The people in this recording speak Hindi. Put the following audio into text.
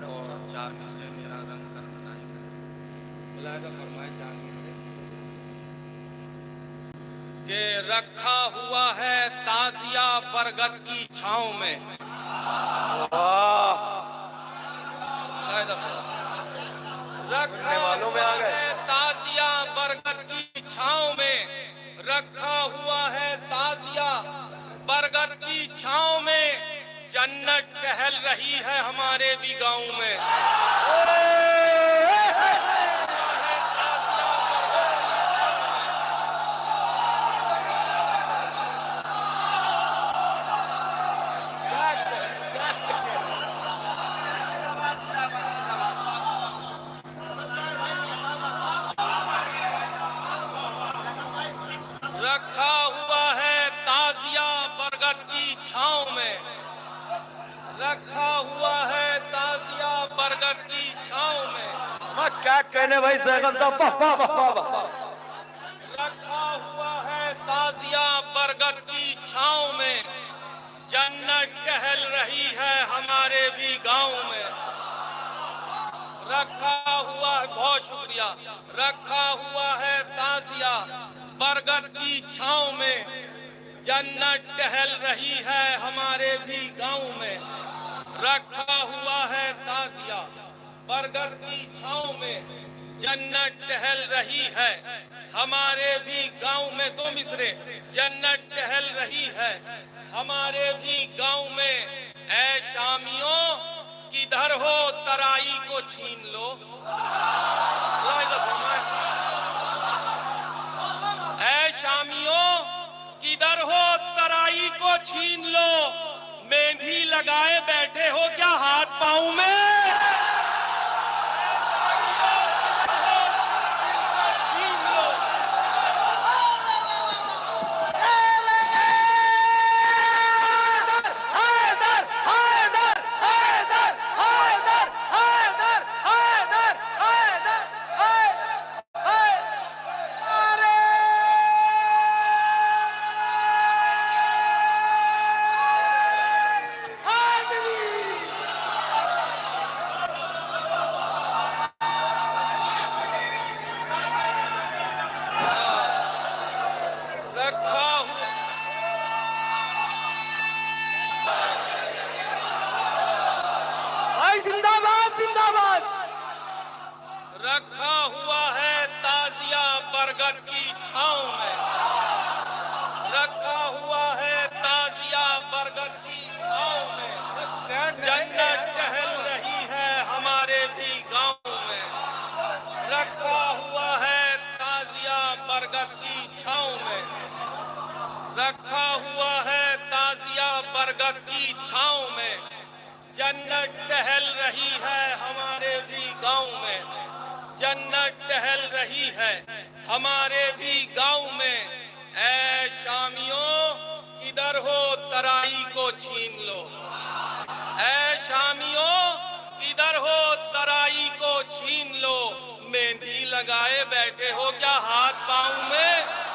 और चार मिसरे मेरा रंग कर बनाई बुलाएगा फरमाए चार मिसरे के रखा हुआ है ताजिया बरगद की छांव में। रखा हुआ है ताजिया बरगद की छांव में, रखा हुआ है ताजिया बरगद की छांव में, जन्नत टहल रही है हमारे भी गांव में। रखा हुआ है ताजिया बरगद की छांव में, रखा हुआ है ताजिया बरगद की छांव में। मैं क्या कहने भाई सैगल साहब, रखा हुआ है ताजिया बरगद की छांव में, जन्नत टहल रही है हमारे भी गांव में। रखा हुआ है, बहुत शुक्रिया, रखा हुआ है ताजिया बरगद की छांव में, जन्नत टहल रही है हमारे भी गांव में। रखा हुआ है ताजिया बरगद की छांव में, जन्नत टहल रही है हमारे भी गांव में। दो मिसरे, जन्नत टहल रही है हमारे भी गांव में। ऐ शामियों किधर हो तराई को छीन लो। ऐ शामियों किधर हो तराई को छीन लो, मेहंदी लगाए बैठे हो क्या हाथ पांव में। जिंदाबाद जिंदाबाद। रखा हुआ है ताजिया बरगद की छांव में, रखा हुआ है ताजिया बरगद की छांव में, जन्नत टहल रही है हमारे भी गांव में। रखा हुआ है ताजिया बरगद की छांव में, रखा हुआ है ताजिया बरगद की छांव में, जन्नत टहल रही है हमारे भी गांव में। जन्नत टहल रही है हमारे भी गांव में। ऐ शामियों किधर हो तराई को छीन लो। ऐ शामियों किधर हो तराई को छीन लो, मेहंदी लगाए बैठे हो क्या हाथ पांव में।